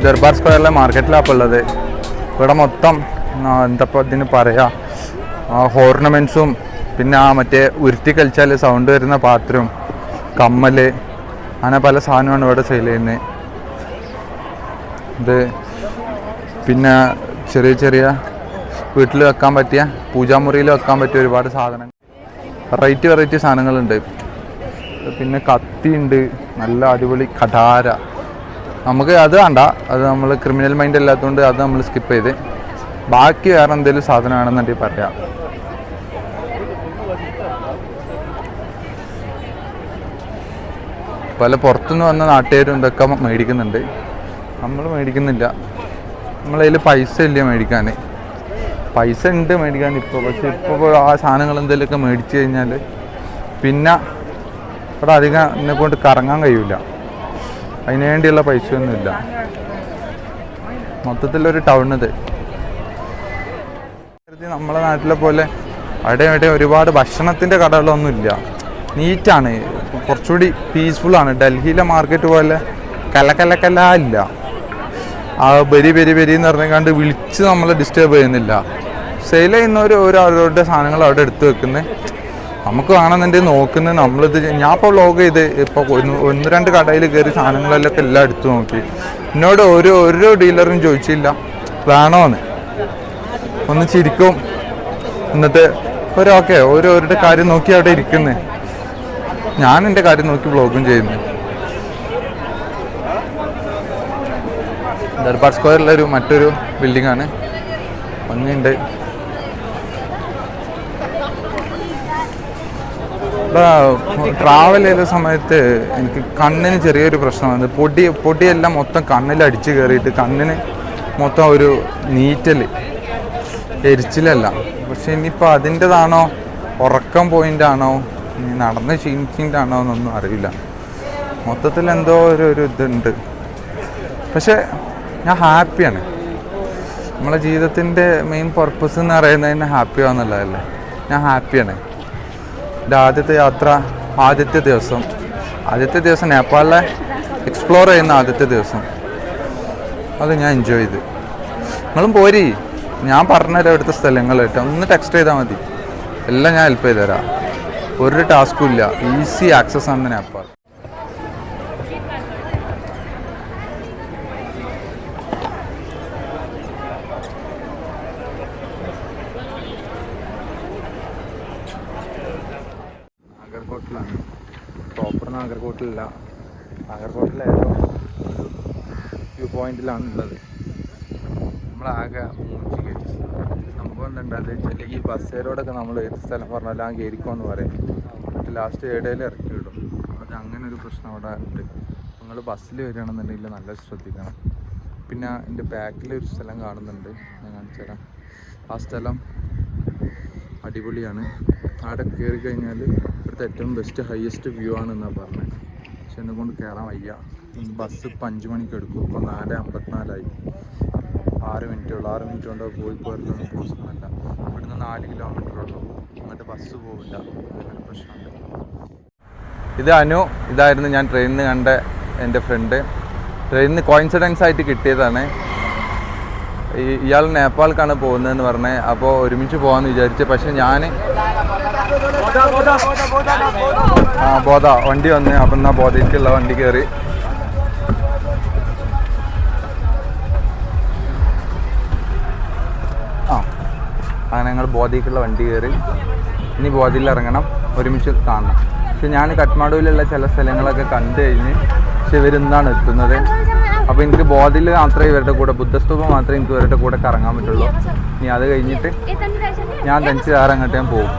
ദർബാർ സ്ക്വയറിലെ മാർക്കറ്റിലാണ് ഇപ്പോൾ ഉള്ളത്. ഇവിടെ മൊത്തം എന്തപ്പോൾ ഇതിന് പറയുക, ഓർണമെൻറ്റ്സും പിന്നെ മറ്റേ ഉരുത്തി കളിച്ചാൽ സൗണ്ട് വരുന്ന പാത്രം, കമ്മൽ, അങ്ങനെ പല സാധനമാണ് ഇവിടെ സെയിൽ ചെയ്യുന്നത്. ഇത് പിന്നെ ചെറിയ ചെറിയ വീട്ടിൽ വെക്കാൻ പറ്റിയ, പൂജാമുറിയിൽ വെക്കാൻ പറ്റിയ ഒരുപാട് സാധനങ്ങൾ, വെറൈറ്റി സാധനങ്ങളുണ്ട്. പിന്നെ കത്തി ഉണ്ട്, നല്ല അടിപൊളി കഠാര. നമുക്ക് അത് വേണ്ട, അത് നമ്മൾ ക്രിമിനൽ മൈൻഡ് അല്ലാത്തതുകൊണ്ട് അത് നമ്മൾ സ്കിപ്പ് ചെയ്ത് ബാക്കി വേറെ എന്തെങ്കിലും സാധനം ആണെന്നുണ്ടെങ്കിൽ പറയാം. പല പുറത്തുനിന്ന് വന്ന നാട്ടുകാരും ഇതൊക്കെ മേടിക്കുന്നുണ്ട്. നമ്മൾ മേടിക്കുന്നില്ല, നമ്മളതിൽ പൈസ ഇല്ല മേടിക്കാൻ. പൈസ ഉണ്ട് മേടിക്കാൻ ഇപ്പോൾ, പക്ഷെ ഇപ്പോൾ ആ സാധനങ്ങൾ എന്തെങ്കിലുമൊക്കെ മേടിച്ച് കഴിഞ്ഞാൽ പിന്നെ ഇവിടെ അധികം എന്നെ കൊണ്ട് കറങ്ങാൻ കഴിയില്ല. അതിന് വേണ്ടിയുള്ള പൈസയൊന്നുമില്ല. മൊത്തത്തിലൊരു ടൗൺ ഇത്. നമ്മളെ നാട്ടിലെ പോലെ അവിടെ ഒരുപാട് ഭക്ഷണത്തിൻ്റെ കടകളൊന്നുമില്ല. നീറ്റാണ്, കുറച്ചുകൂടി പീസ്ഫുള്ളാണ്. ഡൽഹിയിലെ മാർക്കറ്റ് പോലെ കല ഇല്ല. ആ ബരി എന്ന് പറഞ്ഞാണ്ട് വിളിച്ച് നമ്മളെ ഡിസ്റ്റർബ് ചെയ്യുന്നില്ല. സെയിൽ ചെയ്യുന്നവർ അവരവരുടെ സാധനങ്ങൾ അവിടെ എടുത്ത് വെക്കുന്നത്, നമുക്ക് വേണമെന്നുണ്ടെങ്കിൽ നോക്കുന്നത്. നമ്മളിത് ഞാൻ ഇപ്പോൾ വ്ളോഗ് ചെയ്ത് ഇപ്പോൾ 1-2 കടയിൽ കയറി സാധനങ്ങളെല്ലാം എല്ലാം എടുത്ത് നോക്കി. എന്നോട് ഓരോ ഡീലറും ചോദിച്ചില്ല വേണോന്ന്, ഒന്ന് ചിരിക്കും. എന്നിട്ട് ഓരോരുടെ കാര്യം നോക്കി അവിടെ ഇരിക്കുന്നത്. ഞാൻ എൻ്റെ കാര്യം നോക്കി വ്ളോഗും ചെയ്യുന്നു. ദർബാർ സ്ക്വയറിലൊരു മറ്റൊരു ബിൽഡിങ്ങാണ്, ഭംഗിയുണ്ട്. ട്രാവൽ ചെയ്ത സമയത്ത് എനിക്ക് കണ്ണിന് ചെറിയൊരു പ്രശ്നമാണ്. പൊടിയെല്ലാം മൊത്തം കണ്ണിൽ അടിച്ച് കയറിയിട്ട് കണ്ണിന് മൊത്തം ഒരു നീറ്റൽ, എരിച്ചിലല്ല. പക്ഷെ ഇനിയിപ്പോൾ അതിൻ്റെതാണോ ഉറക്കം പോയിൻ്റാണോ ഇനി നടന്ന് ക്ഷീണിച്ചിട്ടാണോ എന്നൊന്നും അറിയില്ല. മൊത്തത്തിൽ എന്തോ ഒരു ഇതുണ്ട്. പക്ഷെ ഞാൻ ഹാപ്പിയാണ്. നമ്മളെ ജീവിതത്തിൻ്റെ മെയിൻ പർപ്പസ് എന്ന് പറയുന്നത് തന്നെ ഹാപ്പി ആവുന്നുള്ളതല്ലേ. ഞാൻ ഹാപ്പിയാണ്. എൻ്റെ ആദ്യത്തെ ദിവസം നേപ്പാളിലെ എക്സ്പ്ലോർ ചെയ്യുന്ന ആദ്യത്തെ ദിവസം അത് ഞാൻ എൻജോയ് ചെയ്ത്. നിങ്ങളും പോരി, ഞാൻ പറഞ്ഞുതരാം ഇവിടുത്തെ സ്ഥലങ്ങൾ കേട്ടോ. ഒന്ന് ടെക്സ്റ്റ് ചെയ്താൽ മതി, എല്ലാം ഞാൻ ഹെൽപ്പ് ചെയ്ത് തരാം. ഒരു ടാസ്കും ഇല്ല, ഈസി ആക്സസ് ആണ് നേപ്പാൾ. നാഗർകോട്ടിലാണ്, പ്രോപ്പർ നാഗർകോട്ടിലല്ല, നാഗർകോട്ടിലേതോ വ്യൂ പോയിന്റിലാണുള്ളത്. നമ്മളാകെ സംഭവം എന്തുണ്ടായത് വെച്ചാൽ ഈ ബസ്സേരോടൊക്കെ നമ്മൾ ഏത് സ്ഥലം പറഞ്ഞാലും ആ കയറിക്കോന്ന് പറയും. എന്നിട്ട് ലാസ്റ്റ് ഏടയിൽ ഇറക്കി വിടും. അത് അങ്ങനെ ഒരു പ്രശ്നം അവിടെ ഉണ്ട്. നിങ്ങൾ ബസ്സിൽ വരികയാണെന്നുണ്ടെങ്കിൽ നല്ല ശ്രദ്ധിക്കണം. പിന്നെ എൻ്റെ ബാക്കിലൊരു സ്ഥലം കാണുന്നുണ്ട്, ഞാൻ കാണിച്ചു തരാം. ആ സ്ഥലം അടിപൊളിയാണ്. അവിടെ കയറി കഴിഞ്ഞാൽ ഇവിടുത്തെ ഏറ്റവും ബെസ്റ്റ് ഹയസ്റ്റ് വ്യൂ ആണെന്നാണ് പറഞ്ഞത്. പക്ഷെ എന്നെ കൊണ്ട് കയറാൻ വയ്യ. ബസ് ഇപ്പം 5 മണിക്ക് എടുക്കും. ഇപ്പോൾ 4:54 6 മിനിറ്റ് ഉള്ളൂ. 6 മിനിറ്റ് കൊണ്ട് പോയി പോരുന്നൊന്നും പോസിബിളല്ല. ഇവിടുന്ന് 4 കിലോമീറ്റർ ഉള്ളൂ. അങ്ങോട്ട് ബസ് പോവില്ല. അങ്ങനെ പ്രശ്നമുണ്ട്. ഇത് അനു, ഇതായിരുന്നു ഞാൻ ട്രെയിനിൽ നിന്ന് കണ്ട എൻ്റെ ഫ്രണ്ട്. ട്രെയിനിൽ കോയിൻസിഡൻസ് ആയിട്ട് കിട്ടിയതാണ്. ഇയാൾ നേപ്പാൾക്കാണ് പോകുന്നതെന്ന് പറഞ്ഞത്. അപ്പോൾ ഒരുമിച്ച് പോകാമെന്ന് വിചാരിച്ചു. പക്ഷെ ഞാൻ ബോധ വണ്ടി വന്ന്, അപ്പം എന്നാൽ ബോധയ്ക്കുള്ള വണ്ടി കയറി. അങ്ങനെ ഞങ്ങൾ ബോധയ്ക്കുള്ള വണ്ടി കയറി. ഇനി ബോധയിൽ ഇറങ്ങണം, ഒരുമിച്ച് കാണണം. പക്ഷെ ഞാൻ കഠ്മണ്ഡുവിലുള്ള ചില സ്ഥലങ്ങളൊക്കെ കണ്ടു കഴിഞ്ഞ്, പക്ഷെ ഇവരിന്നാണ് എത്തുന്നത്. അപ്പോൾ എനിക്ക് ബോധയിൽ മാത്രമേ ഇവരുടെ കൂടെ, ബുദ്ധസ്തൂപം മാത്രമേ എനിക്ക് ഇവരുടെ കൂടെ കറങ്ങാൻ പറ്റുള്ളൂ. ഇനി അത് കഴിഞ്ഞിട്ട് ഞാൻ തനിച്ച് വേറെ അങ്ങോട്ട് ഞാൻ പോകും.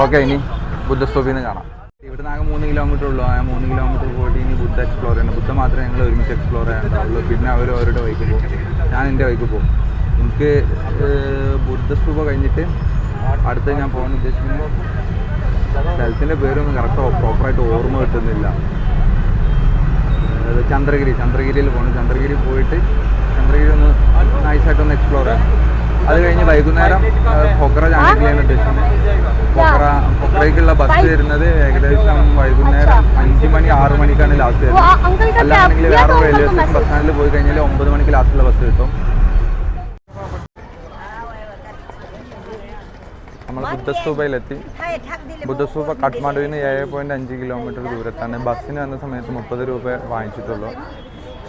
ഓക്കെ, ഇനി ബുദ്ധസ്തൂപിൽ നിന്ന് കാണാം. ഇവിടുന്ന് ആകെ 3 കിലോമീറ്റർ ഉള്ളൂ. ആ 3 കിലോമീറ്റർ പോയിട്ട് ഇനി ബുദ്ധ എക്സ്പ്ലോർ ചെയ്യണം. ബുദ്ധ മാത്രമേ ഞങ്ങൾ ഒരുമിച്ച് എക്സ്പ്ലോർ ചെയ്യാനുണ്ടാവുള്ളൂ. പിന്നെ അവർ അവരുടെ വഴിക്ക് പോകും, ഞാൻ എൻ്റെ വഴിക്ക് പോകും. എനിക്ക് ബുദ്ധസ്തൂപ കഴിഞ്ഞിട്ട് അടുത്ത് ഞാൻ പോകാൻ ഉദ്ദേശിക്കുന്നത് സ്ഥലത്തിൻ്റെ പേരൊന്നും കറക്റ്റ് പ്രോപ്പറായിട്ട് ഓർമ്മ കിട്ടുന്നില്ല. ചന്ദ്രഗിരിയിൽ പോകണം. ചന്ദ്രഗിരി പോയിട്ട് ചന്ദ്രഗിരി ഒന്ന് നൈസായിട്ടൊന്ന് എക്സ്പ്ലോർ ചെയ്യാം. അത് കഴിഞ്ഞ് വൈകുന്നേരം പൊക്ര ജാനകിയാണ് ഉദ്ദേശിക്കുന്നത്. പൊക്ര പൊക്രയ്ക്കുള്ള ബസ് വരുന്നത് ഏകദേശം വൈകുന്നേരം 5 മണി 6 മണിക്കാണ് ലാസ്റ്റ് വരുന്നത്. അല്ലാന്നുണ്ടെങ്കിൽ വേറെ റെയിൽവേ സ്റ്റേഷൻ ബസ് സ്റ്റാൻഡിൽ പോയി കഴിഞ്ഞാൽ 9 മണിക്ക് ലാസ്റ്റുള്ള ബസ് കിട്ടും. നമ്മൾ ബുദ്ധസ്തൂപയിലെത്തി. ബുദ്ധസ്തൂപ കാഠ്മാണ്ഡുവിൽ നിന്ന് 7.5 കിലോമീറ്റർ ദൂരത്താണ്. ബസ്സിന് വന്ന സമയത്ത് 30 രൂപ വാങ്ങിച്ചിട്ടുള്ളൂ.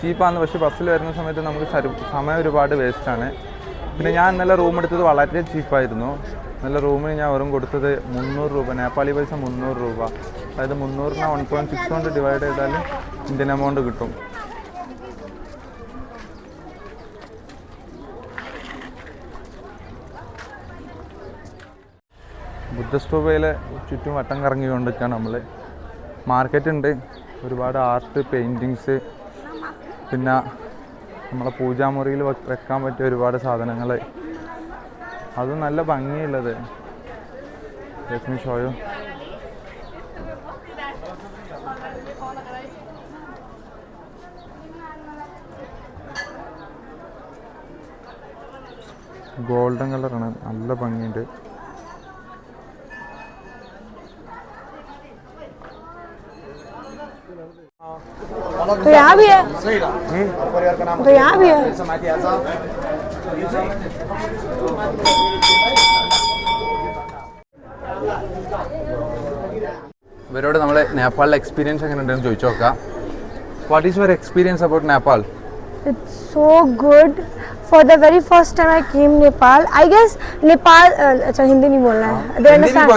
ചീപ്പാണ്. പക്ഷേ ബസ്സിൽ വരുന്ന സമയത്ത് നമുക്ക് സമയം ഒരുപാട് വേസ്റ്റാണ്. പിന്നെ ഞാൻ ഇന്നലെ റൂം എടുത്തത് വളരെ ചീപ്പായിരുന്നു. നല്ല റൂമിന് ഞാൻ വെറും കൊടുത്തത് 300 രൂപ, നേപ്പാളി പൈസ 300 രൂപ. അതായത് 300നെ 1.6 കൊണ്ട് ഡിവൈഡ് ചെയ്താൽ ഇന്ത്യൻ എമൗണ്ട് കിട്ടും. ബുദ്ധസ്തൂപയിലെ ചുറ്റും വട്ടം കറങ്ങിക്കൊണ്ടിരിക്കുകയാണ് നമ്മൾ. മാർക്കറ്റ് ഉണ്ട്, ഒരുപാട് ആർട്ട്, പെയിൻറ്റിങ്സ്, പിന്നെ നമ്മളെ പൂജാമുറിയിൽ വെക്കാൻ പറ്റിയ ഒരുപാട് സാധനങ്ങൾ. അത് നല്ല ഭംഗിയുള്ളത്. ലക്ഷ്മി ഷോയോ ഗോൾഡൻ കളറാണ്, നല്ല ഭംഗിയുണ്ട്. तो यहाँ भी है, तो यहाँ भी है. ഇവരോട് നമ്മൾ നേപ്പാളിലെ എക്സ്പീരിയൻസ് എങ്ങനെ ഉണ്ടെന്ന് ചോദിച്ചു നോക്കാം. What is your experience about Nepal? It's so good. For the very first time I came Nepal. I guess Nepal. अच्छा हिंदी नहीं बोलना है. They understand.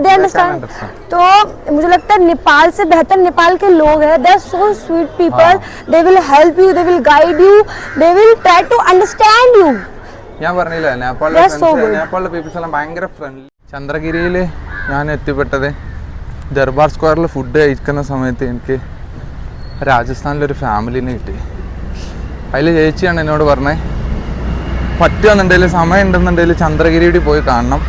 They understand. तो मुझे लगता है नेपाल से बेहतर नेपाल के लोग हैं. They are so sweet people. They will help you. They will guide you. They will try to understand you. ഞാൻ പറഞ്ഞില്ല, നേപ്പാളിലെ പീപ്പിൾസ് എല്ലാം ഭയങ്കര ഫ്രണ്ട്ലി. ചന്ദ്രഗിരിയിൽ ഞാൻ എത്തിപ്പെട്ടത് ദർബാർ സ്ക്വയറിൽ ഫുഡ് കഴിക്കുന്ന സമയത്ത് എനിക്ക് രാജസ്ഥാനിലൊരു ഫാമിലിനെ കിട്ടി. അതിൽ ചേച്ചിയാണ് എന്നോട് പറഞ്ഞത്, പറ്റുമെന്നുണ്ടെങ്കിൽ സമയം ഉണ്ടെന്നുണ്ടെങ്കിൽ ചന്ദ്രഗിരി പോയി കാണണം,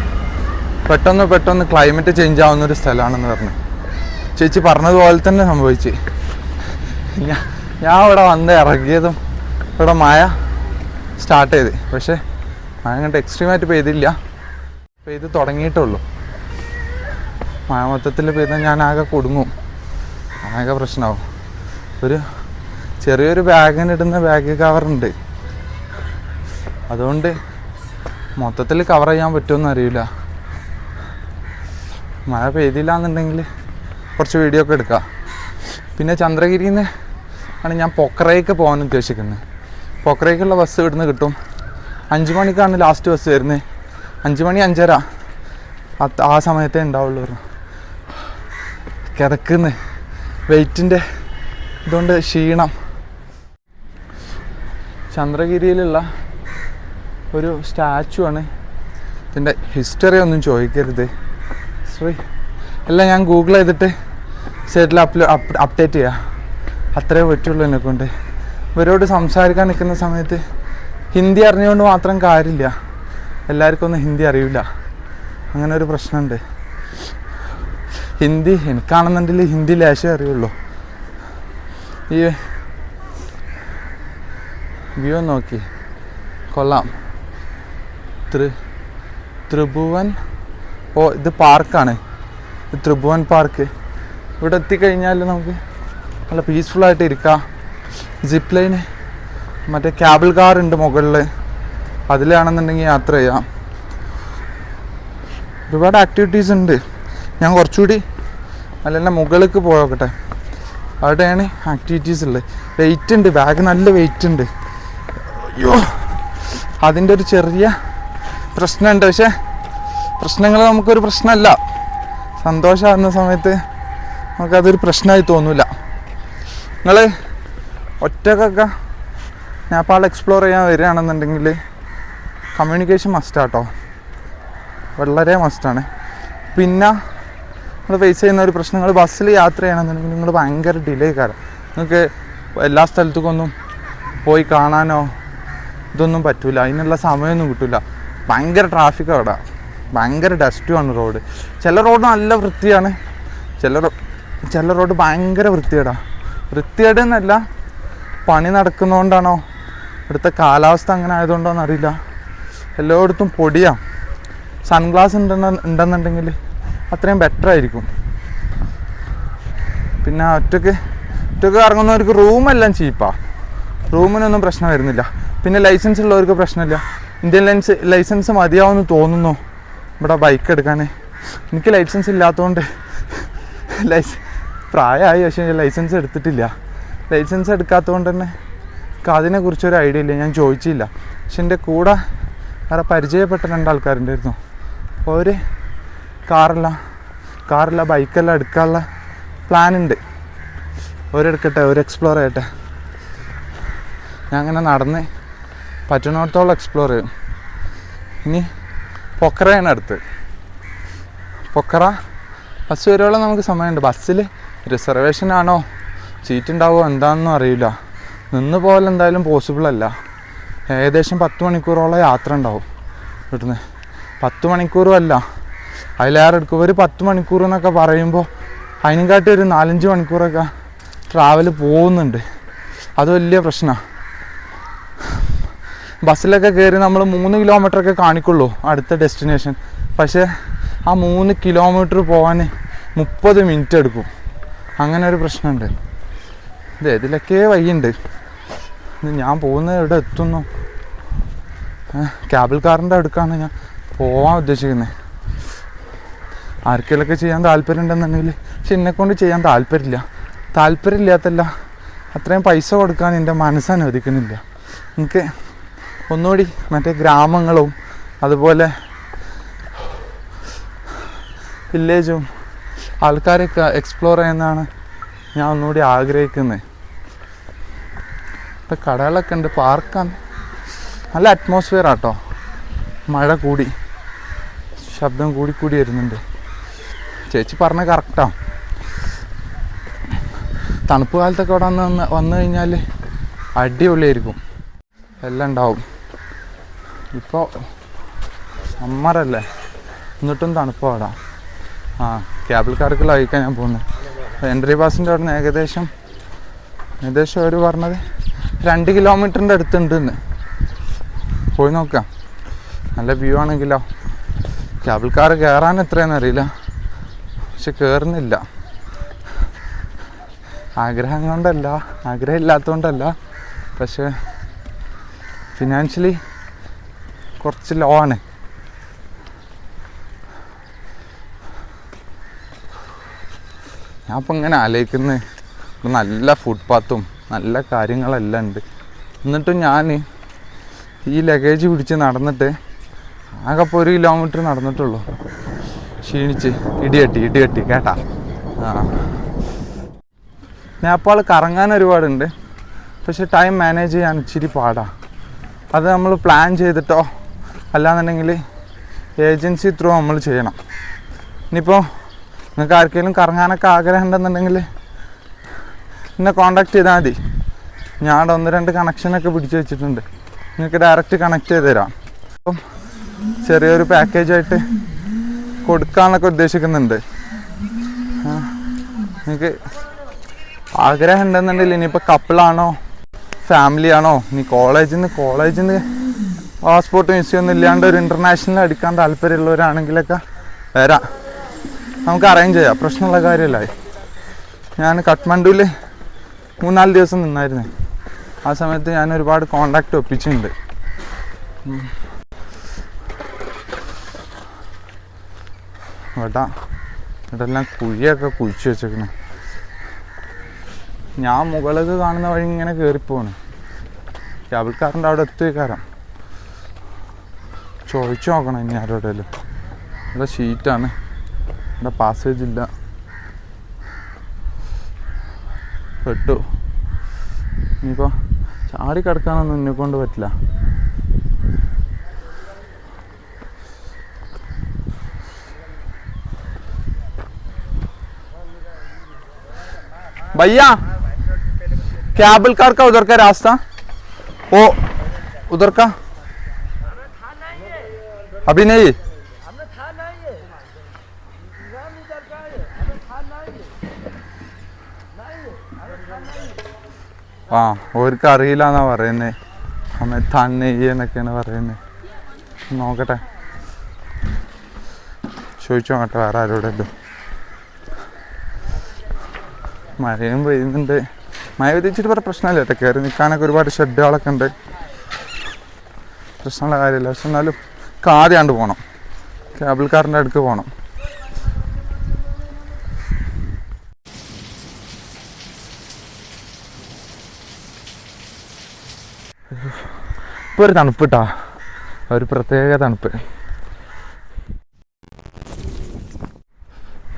പെട്ടെന്ന് ക്ലൈമറ്റ് ചേഞ്ച് ആവുന്നൊരു സ്ഥലമാണെന്ന് പറഞ്ഞു. ചേച്ചി പറഞ്ഞതുപോലെ തന്നെ സംഭവിച്ച്. ഞാൻ ഇവിടെ വന്ന് ഇറങ്ങിയതും ഇവിടെ മഴ സ്റ്റാർട്ട് ചെയ്ത്, പക്ഷേ മഴ അങ്ങോട്ട് എക്സ്ട്രീമായിട്ട് പെയ്തില്ല, പെയ്ത് തുടങ്ങിയിട്ടുള്ളൂ. മഴ മൊത്തത്തിൽ പെയ്താൽ ഞാൻ ആകെ കുടുങ്ങും, ആകെ പ്രശ്നമാവും. ഒരു ചെറിയൊരു ബാഗിനിടുന്ന ബാഗ് കവറുണ്ട്, അതുകൊണ്ട് മൊത്തത്തിൽ കവർ ചെയ്യാൻ പറ്റുമെന്ന് അറിയില്ല. മഴ പെയ്തില്ല എന്നുണ്ടെങ്കിൽ കുറച്ച് വീഡിയോ ഒക്കെ എടുക്കാം. പിന്നെ ചന്ദ്രഗിരിയിൽ നിന്ന് ആണ് ഞാൻ പൊക്രയ്ക്ക് പോകാൻ ഉദ്ദേശിക്കുന്നത്. പൊക്രയ്ക്കുള്ള ബസ് ഇവിടുന്ന് കിട്ടും. 5 മണിക്കാണ് ലാസ്റ്റ് ബസ് വരുന്നത്. 5 മണി 5:30 ആ സമയത്തേ ഉണ്ടാവുള്ളൂ. കിതക്കുന്ന വെയിറ്റിൻ്റെ ഇതുകൊണ്ട് ക്ഷീണം. ചന്ദ്രഗിരിയിലുള്ള ഒരു സ്റ്റാച്ചു ആണ്. ഇതിൻ്റെ ഹിസ്റ്ററി ഒന്നും ചോദിക്കരുത്, എല്ലാം ഞാൻ ഗൂഗിൾ ചെയ്തിട്ട് സൈറ്റിൽ അപ്ഡേറ്റ് ചെയ്യുക, അത്രേ പറ്റുള്ളൂ എന്നെക്കൊണ്ട്. ഇവരോട് സംസാരിക്കാൻ നിൽക്കുന്ന സമയത്ത് ഹിന്ദി അറിഞ്ഞുകൊണ്ട് മാത്രം കാര്യമില്ല, എല്ലാവർക്കും ഒന്നും ഹിന്ദി അറിയില്ല, അങ്ങനെ ഒരു പ്രശ്നമുണ്ട്. ഹിന്ദി എനിക്കാണെന്നുണ്ടെങ്കിൽ ഹിന്ദി ലേശേ അറിയുള്ളൂ. ഈ വ്യൂ നോക്കി കൊള്ളാം. ത്രിഭുവൻ, ഇത് പാർക്കാണ്, ത്രിഭുവൻ പാർക്ക്. ഇവിടെ എത്തിക്കഴിഞ്ഞാൽ നമുക്ക് നല്ല പീസ്ഫുള്ളായിട്ട് ഇരിക്കാം. സിപ്പ് ലൈന്, മറ്റേ കേബിൾ കാർ ഉണ്ട് മുകളിൽ, അതിലാണെന്നുണ്ടെങ്കിൽ യാത്ര ചെയ്യാം. ഒരുപാട് ആക്ടിവിറ്റീസ് ഉണ്ട്. ഞാൻ കുറച്ചുകൂടി നല്ല മുകളിലേക്ക് പോയോക്കട്ടെ, അവിടെയാണ് ആക്ടിവിറ്റീസ് ഉള്ളത്. വെയിറ്റ് ഉണ്ട്, ബാഗ് നല്ല വെയിറ്റ് ഉണ്ട്. അയ്യോ, അതിൻ്റെ ഒരു ചെറിയ പ്രശ്നമുണ്ട്. പക്ഷേ പ്രശ്നങ്ങൾ നമുക്കൊരു പ്രശ്നമല്ല, സന്തോഷമാകുന്ന സമയത്ത് നമുക്കതൊരു പ്രശ്നമായി തോന്നില്ല. നിങ്ങൾ ഒറ്റക്കൊക്കെ നേപ്പാൾ എക്സ്പ്ലോർ ചെയ്യാൻ വരികയാണെന്നുണ്ടെങ്കിൽ കമ്മ്യൂണിക്കേഷൻ മസ്റ്റാട്ടോ, വളരെ മസ്റ്റാണ്. പിന്നെ നിങ്ങൾ ഫേസ് ചെയ്യുന്ന ഒരു പ്രശ്നങ്ങൾ, ബസ്സിൽ യാത്ര ചെയ്യണമെന്നുണ്ടെങ്കിൽ നിങ്ങൾ ഭയങ്കര ഡിലേ കാരണം നിങ്ങൾക്ക് എല്ലാ സ്ഥലത്തേക്കൊന്നും പോയി കാണാനോ ഇതൊന്നും പറ്റില്ല, അതിനുള്ള സമയമൊന്നും കിട്ടില്ല. ഭയങ്കര ട്രാഫിക് അവിടെ, ഭയങ്കര ഡസ്റ്റുമാണ് റോഡ്. ചില റോഡ് നല്ല വൃത്തിയാണ്, ചില റോഡ് ഭയങ്കര വൃത്തികേടെന്നല്ല, പണി നടക്കുന്നതുകൊണ്ടാണോ ഇവിടുത്തെ കാലാവസ്ഥ അങ്ങനെ ആയതുകൊണ്ടോ എന്നറിയില്ല, എല്ലായിടത്തും പൊടിയാണ്. സൺഗ്ലാസ് ഉണ്ടെന്നുണ്ടെങ്കിൽ അത്രയും ബെറ്റർ ആയിരിക്കും. പിന്നെ ഒറ്റയ്ക്ക് ഇറങ്ങുന്നവർക്ക് റൂമെല്ലാം ചീപ്പാണ്, റൂമിനൊന്നും പ്രശ്നം വരുന്നില്ല. പിന്നെ ലൈസൻസ് ഉള്ളവർക്ക് പ്രശ്നമില്ല. ഇന്ത്യൻ ലൈസൻസ് മതിയാവുമെന്ന് തോന്നുന്നു ഇവിടെ ബൈക്ക് എടുക്കാൻ. എനിക്ക് ലൈസൻസ് ഇല്ലാത്തതുകൊണ്ട് പ്രായമായി, പക്ഷേ ലൈസൻസ് എടുത്തിട്ടില്ല. ലൈസൻസ് എടുക്കാത്തതുകൊണ്ട് തന്നെ എനിക്ക് അതിനെക്കുറിച്ചൊരു ഐഡിയ ഇല്ല, ഞാൻ ചോദിച്ചില്ല. പക്ഷെ എൻ്റെ കൂടെ വേറെ പരിചയപ്പെട്ട 2 ആൾക്കാരുണ്ടായിരുന്നു. അപ്പോൾ അവർ കാറില്ല ബൈക്കെല്ലാം എടുക്കാനുള്ള പ്ലാനുണ്ട്. അവരെടുക്കട്ടെ, അവർ എക്സ്പ്ലോർ ചെയ്യട്ടെ. ഞാൻ അങ്ങനെ നടന്ന് പറ്റുന്നിടത്തോളം എക്സ്പ്ലോർ ചെയ്യും. ഇനി പൊക്കറയാണ് അടുത്ത്. പൊക്കറ ബസ് വരുവോളം നമുക്ക് സമയമുണ്ട്. ബസ്സിൽ റിസർവേഷൻ ആണോ സീറ്റ് ഉണ്ടാവുമോ എന്താണെന്നും അറിയില്ല. നിന്ന് പോകൽ എന്തായാലും പോസിബിൾ അല്ല. ഏകദേശം 10 മണിക്കൂറോളം യാത്ര ഉണ്ടാവും ഇവിടുന്ന്. 10 മണിക്കൂറും അല്ല, അതിലേറെ എടുക്കും. ഒരു 10 മണിക്കൂർ എന്നൊക്കെ പറയുമ്പോൾ അതിനെക്കാട്ടി ഒരു 4-5 മണിക്കൂറൊക്കെ ട്രാവൽ പോകുന്നുണ്ട്. അത് വലിയ പ്രശ്നമാണ്. ബസ്സിലൊക്കെ കയറി നമ്മൾ 3 കിലോമീറ്ററൊക്കെ കാണിക്കുള്ളൂ അടുത്ത ഡെസ്റ്റിനേഷൻ. പക്ഷേ ആ 3 കിലോമീറ്റർ പോകാൻ 30 മിനിറ്റ് എടുക്കും. അങ്ങനെ ഒരു പ്രശ്നമുണ്ട്. ഇതിലൊക്കെ വഴിയുണ്ട്. ഞാൻ പോകുന്നത് എവിടെ എത്തുന്നു? കേബിൾ കാറിൻ്റെ അടുക്കാണ് ഞാൻ പോകാൻ ഉദ്ദേശിക്കുന്നത്. ആർക്കെങ്കിലൊക്കെ ചെയ്യാൻ താല്പര്യം ഉണ്ടെന്നുണ്ടെങ്കിൽ, പക്ഷെ എന്നെക്കൊണ്ട് ചെയ്യാൻ താല്പര്യമില്ലാത്തല്ല, അത്രയും പൈസ കൊടുക്കാൻ എൻ്റെ മനസ്സനുവദിക്കുന്നില്ല. എനിക്ക് ഒന്നുകൂടി മറ്റേ ഗ്രാമങ്ങളും അതുപോലെ വില്ലേജും ആൾക്കാരൊക്കെ എക്സ്പ്ലോർ ചെയ്യുന്നതാണ് ഞാൻ ഒന്നുകൂടി ആഗ്രഹിക്കുന്നത്. ഇപ്പം കടകളൊക്കെ ഉണ്ട്, പാർക്കാണ്, നല്ല അറ്റ്മോസ്ഫിയർ ആട്ടോ. മഴ കൂടി, ശബ്ദം കൂടി വരുന്നുണ്ട്. ചേച്ചി പറഞ്ഞ കറക്റ്റാണ്. തണുപ്പ് കാലത്തൊക്കെ ഇവിടെ വന്നു കഴിഞ്ഞാൽ അടിപൊളിയായിരിക്കും, എല്ലാം ഉണ്ടാവും. ഇപ്പോൾ സമ്മറല്ലേ, എന്നിട്ടും തണുപ്പ് പാടാം. കേബിൾ കാർക്കുള്ള വഴിക്കാൻ ഞാൻ പോകുന്നത്. എൻട്രി പാസിൻ്റെ അവിടെ നിന്ന് ഏകദേശം അവർ പറഞ്ഞത് 2 കിലോമീറ്ററിൻ്റെ അടുത്തുണ്ടെന്ന്. പോയി നോക്കാം. നല്ല വ്യൂ ആണെങ്കിലോ. കേബിൾ കാർ കയറാൻ എത്രയാണെന്ന് അറിയില്ല, പക്ഷെ കയറുന്നില്ല. ആഗ്രഹം കൊണ്ടല്ല, ആഗ്രഹം ഇല്ലാത്തതുകൊണ്ടല്ല, പക്ഷേ ഫിനാൻഷ്യലി കുറച്ച് ലോ ആണ്. ഞാൻ ഇപ്പം ഇങ്ങനെ ആലോചിക്കുന്നത്, നല്ല ഫുട്പാത്തും നല്ല കാര്യങ്ങളെല്ലാം ഉണ്ട്. എന്നിട്ടും ഞാൻ ഈ ലഗേജ് പിടിച്ച് നടന്നിട്ട് ആകെ ഇപ്പോൾ 1 കിലോമീറ്റർ നടന്നിട്ടുള്ളൂ. ക്ഷീണിച്ച് ഇടികെട്ടി കേട്ടാ. നേപ്പാൾ കറങ്ങാൻ ഒരുപാടുണ്ട്, പക്ഷെ ടൈം മാനേജ് ചെയ്യാൻ ഇച്ചിരി പാടാണ്. അത് നമ്മൾ പ്ലാൻ ചെയ്തിട്ടോ അല്ലാന്നുണ്ടെങ്കിൽ ഏജൻസി ത്രൂ നമ്മൾ ചെയ്യണം. ഇനിയിപ്പോൾ നിങ്ങൾക്ക് ആർക്കെങ്കിലും കറങ്ങാനൊക്കെ ആഗ്രഹം ഉണ്ടെന്നുണ്ടെങ്കിൽ എന്നെ കോണ്ടാക്ട് ചെയ്താൽ മതി. ഞാൻ 1-2 കണക്ഷനൊക്കെ പിടിച്ച് വെച്ചിട്ടുണ്ട്, നിങ്ങൾക്ക് ഡയറക്റ്റ് കണക്ട് ചെയ്ത് തരാം. അപ്പം ചെറിയൊരു പാക്കേജായിട്ട് കൊടുക്കാമെന്നൊക്കെ ഉദ്ദേശിക്കുന്നുണ്ട്. നിങ്ങൾക്ക് ആഗ്രഹം ഉണ്ടെന്നുണ്ടെങ്കിൽ ഇനിയിപ്പോൾ കപ്പിളാണോ ഫാമിലിയാണോ, ഇനി കോളേജിൽ നിന്ന് പാസ്പോർട്ട് മിസ്യൊന്നും ഇല്ലാണ്ട് ഒരു ഇൻ്റർനാഷണൽ അടിക്കാൻ താല്പര്യമുള്ളവരാണെങ്കിലൊക്കെ വരാം, നമുക്ക് അറേഞ്ച് ചെയ്യാം. പ്രശ്നമുള്ള കാര്യമല്ല. ഞാൻ കഠ്മണ്ഡുവിൽ 3-4 ദിവസം നിന്നായിരുന്നു. ആ സമയത്ത് ഞാൻ ഒരുപാട് കോണ്ടാക്റ്റ് ഒപ്പിച്ചിട്ടുണ്ട്. ഇവിടെല്ലാം കുഴിയൊക്കെ കുഴിച്ച് വെച്ചേക്കണേ. ഞാൻ മുകളിൽ കാണുന്ന വഴി ഇങ്ങനെ കയറിപ്പോണ്. കേബിൾ കാറിൻ്റെ അവിടെ എത്തിക്കാരം ചോദിച്ചു നോക്കണം ഇനി ആരോടെങ്കിലും. ഇവിടെ ഷീറ്റാണ്, ഇവിടെ പാസേജ് ഇല്ല. പെട്ടു. ഇനിയിപ്പോൾ ചാടി കിടക്കാനൊന്നും എന്നെ കൊണ്ട് പറ്റില്ല. भैया केबल कार का उधर का रास्ता, वो उधर का अभी नहीं. ആ അവർക്ക് അറിയില്ലെന്നാ പറയുന്നത്. അമ്മ തന്നെ എന്നൊക്കെയാണ് പറയുന്നത്. നോക്കട്ടെ. ചോദിച്ചോ കേട്ടോ വേറെ ആരോടെങ്കിലും. മഴയും പെയ്യുന്നുണ്ട്. മഴ പെയ്തിച്ചിട്ട് വേറെ പ്രശ്നമില്ല കേട്ടോ, കയറി നിൽക്കാനൊക്കെ ഒരുപാട് ഷെഡുകളൊക്കെ ഉണ്ട്, പ്രശ്നമുള്ള കാര്യമില്ല. പക്ഷെ എന്നാലും ആദ്യമാണ്ട് പോകണം, കേബിൾ കാറിൻ്റെ അടുക്ക് പോകണം. ഇപ്പോൾ ഒരു തണുപ്പ് കിട്ടാ, ഒരു പ്രത്യേക തണുപ്പ്.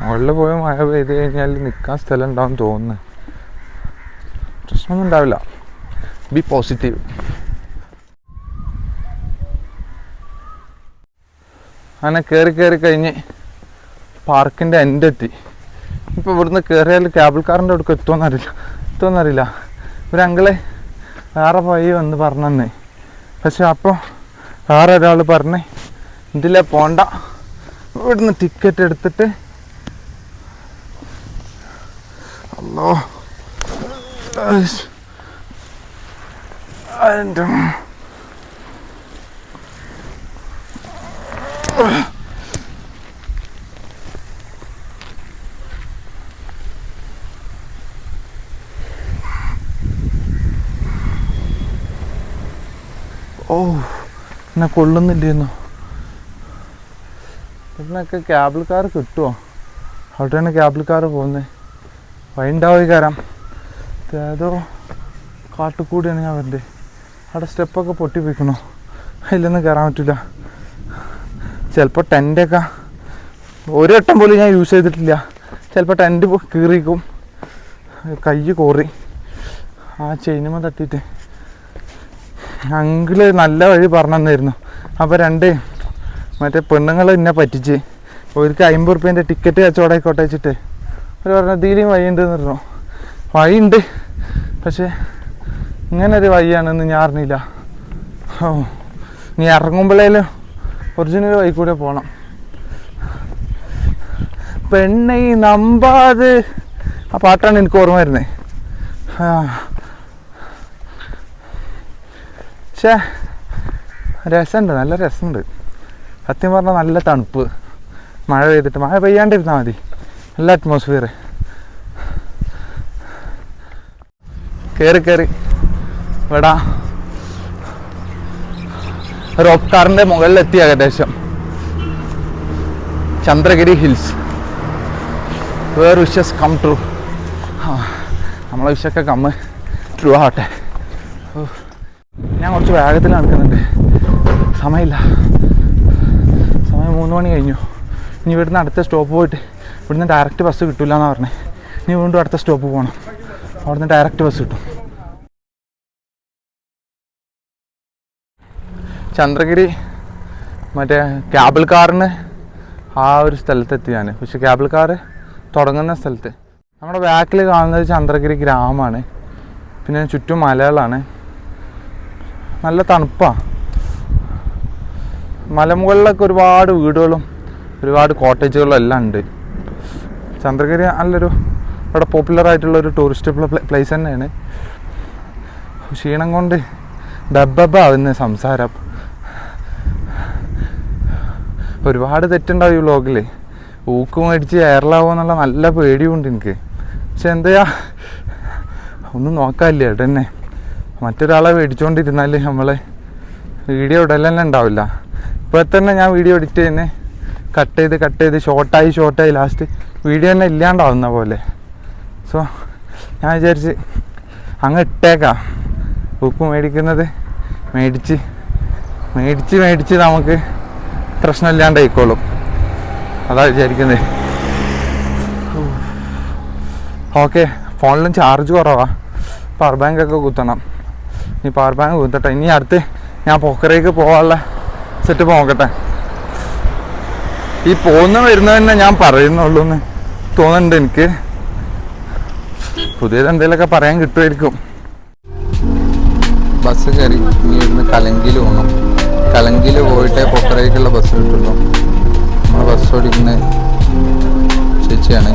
മുകളിൽ പോയി മഴ പെയ്ത് കഴിഞ്ഞാൽ നിൽക്കാൻ സ്ഥലം ഉണ്ടാവും തോന്നുന്നു. പ്രശ്നമൊന്നും ഉണ്ടാവില്ല, ബി പോസിറ്റീവ്. അങ്ങനെ കയറി കഴിഞ്ഞ് പാർക്കിൻ്റെ എൻഡ് എത്തി. ഇപ്പോൾ ഇവിടുന്ന് കയറിയാൽ കേബിൾ കാറിൻ്റെ അടുക്ക് എത്തുമെന്നറിയില്ല. ഒരു അങ്കിളെ വേറെ വഴി വന്ന് പറഞ്ഞു. പക്ഷെ അപ്പോൾ വേറെ ഒരാൾ പറഞ്ഞ് ഇതിലെ പോണ്ട, ഇവിടുന്ന് ടിക്കറ്റ് എടുത്തിട്ട് അല്ലോ അതിൻ്റെ ഓ എന്നെ കൊള്ളുന്നില്ലേന്നോ. ഇവിടുന്നൊക്കെ കേബിൾ കാർ കിട്ടുമോ? അവിടെയാണ് കേബിൾ കാർ പോകുന്നത്. വഴി ഉണ്ടാവുക കയറാം. ഏതോ കാട്ടുകൂടിയാണ് ഞാൻ വരണ്ടേ. അവിടെ സ്റ്റെപ്പൊക്കെ പൊട്ടിപ്പോയിക്കണോ, അതിലൊന്നും കയറാൻ പറ്റില്ല. ചിലപ്പോൾ ടെൻ്റൊക്കെ ഒരു വട്ടം പോലും ഞാൻ യൂസ് ചെയ്തിട്ടില്ല. ചിലപ്പോൾ ടെൻ്റ് കീറിക്കും, കൈ കോറി ആ ചെയിനുമ തട്ടിയിട്ട്. അങ്കിള് നല്ല വഴി പറഞ്ഞു തന്നായിരുന്നു. അപ്പോൾ മറ്റേ പെണ്ണുങ്ങൾ എന്നെ പറ്റിച്ച് അവർക്ക് 50 റുപ്യേൻ്റെ ടിക്കറ്റ് കച്ചവടമായിക്കോട്ടെ വെച്ചിട്ട് അവർ പറഞ്ഞു ഇതിലും വഴിയുണ്ടെന്ന് പറഞ്ഞു. വഴിയുണ്ട്, പക്ഷേ ഇങ്ങനൊരു വഴിയാണെന്ന് ഞാൻ അറിഞ്ഞില്ല. ഓ നീ ഇറങ്ങുമ്പോഴേലും ഒറിജിനൽ വഴി കൂടെ പോകണം. പെണ്ണை നമ്പാത് ആ പാട്ടാണ് എനിക്ക് ഓർമ്മ വരുന്നത്. പക്ഷേ രസമുണ്ട്, നല്ല രസമുണ്ട്. സത്യം പറഞ്ഞാൽ നല്ല തണുപ്പ്. മഴ പെയ്തിട്ട് മഴ പെയ്യാണ്ടിരുന്നാൽ മതി, നല്ല അറ്റ്മോസ്ഫിയർ. കയറി ഇവിടെ റോപ്പ് കാറിൻ്റെ മുകളിലെത്തി. ഏകദേശം Chandragiri hills, where wishes come true. നമ്മളെ വിഷയൊക്കെ ട്രൂ ആവട്ടെ. ഞാൻ കുറച്ച് വേഗത്തിൽ നടക്കുന്നുണ്ട്, സമയമില്ല. സമയം 3 മണി കഴിഞ്ഞു. ഇനി ഇവിടുന്ന് അടുത്ത സ്റ്റോപ്പ് പോയിട്ട്, ഇവിടുന്ന് ഡയറക്റ്റ് ബസ് കിട്ടില്ല എന്നാണ് പറഞ്ഞത്. ഇനി വീണ്ടും അടുത്ത സ്റ്റോപ്പ് പോകണം, അവിടുന്ന് ഡയറക്റ്റ് ബസ് കിട്ടും. ചന്ദ്രഗിരി മറ്റേ കേബിൾ കാറിന് ആ ഒരു സ്ഥലത്തെത്തി ഞാൻ. പക്ഷെ കേബിൾ കാറ് തുടങ്ങുന്ന സ്ഥലത്ത് നമ്മുടെ ബാക്കിൽ കാണുന്നത് ചന്ദ്രഗിരി ഗ്രാമമാണ്. പിന്നെ ചുറ്റും മലകളാണ്, നല്ല തണുപ്പാണ്. മലമുകളിലൊക്കെ ഒരുപാട് വീടുകളും ഒരുപാട് കോട്ടേജുകളും എല്ലാം ഉണ്ട്. ചന്ദ്രഗിരി നല്ലൊരു ഇവിടെ പോപ്പുലറായിട്ടുള്ളൊരു ടൂറിസ്റ്റ് പ്ലേസ് തന്നെയാണ്. ക്ഷീണം കൊണ്ട് ഡബ്ബാവുന്ന സംസാരം. ഒരുപാട് തെറ്റുണ്ടാവും ഈ വ്ളോഗിൽ. ഊക്ക് മേടിച്ച് എയറിലാവുക എന്നുള്ള നല്ല പേടിയുണ്ട് എനിക്ക്. പക്ഷെ എന്താ ഒന്നും നോക്കാനില്ല ഏട്ടാ തന്നെ. മറ്റൊരാളെ മേടിച്ചുകൊണ്ടിരുന്നാൽ നമ്മളെ വീഡിയോ ഇടലെല്ലാം ഉണ്ടാവില്ല. ഇപ്പോൾ തന്നെ ഞാൻ വീഡിയോ എഡിറ്റ് ചെയ്യുന്ന കട്ട് ചെയ്ത് ഷോർട്ടായി ലാസ്റ്റ് വീഡിയോ തന്നെ ഇല്ലാണ്ടാവുന്ന പോലെ. സോ ഞാൻ വിചാരിച്ച് അങ്ങ് ഇട്ടേക്കാം. ബുക്ക് മേടിക്കുന്നത് മേടിച്ച് നമുക്ക് പ്രശ്നമില്ലാണ്ടായിക്കോളും, അതാ വിചാരിക്കുന്നത്. ഓക്കെ, ഫോണിലും ചാർജ് കുറവാണ്. പവർ ബാങ്കൊക്കെ കുത്തണം. ഇനി പവർ ബാങ്ക് കുത്തട്ടെ. ഇനി അടുത്ത് ഞാൻ പൊക്കരയ്ക്ക് പോകാനുള്ള സെറ്റപ്പ് നോക്കട്ടെ. ഈ വരുന്നത് തന്നെ ഞാൻ പറയുന്നുള്ളൂ എന്ന് തോന്നുന്നുണ്ട് എനിക്ക്. പുതിയത് എന്തെങ്കിലുമൊക്കെ പറയാൻ കിട്ടുമായിരിക്കും. ബസ് കയറി ഇനി ഇവിടുന്ന് കലങ്കിൽ പോകണം. കലങ്കിൽ പോയിട്ടേ പൊക്കരയ്ക്കുള്ള ബസ് കിട്ടുള്ളൂ. നമ്മൾ ബസ് ഓടിക്കുന്ന ചേച്ചിയാണ്.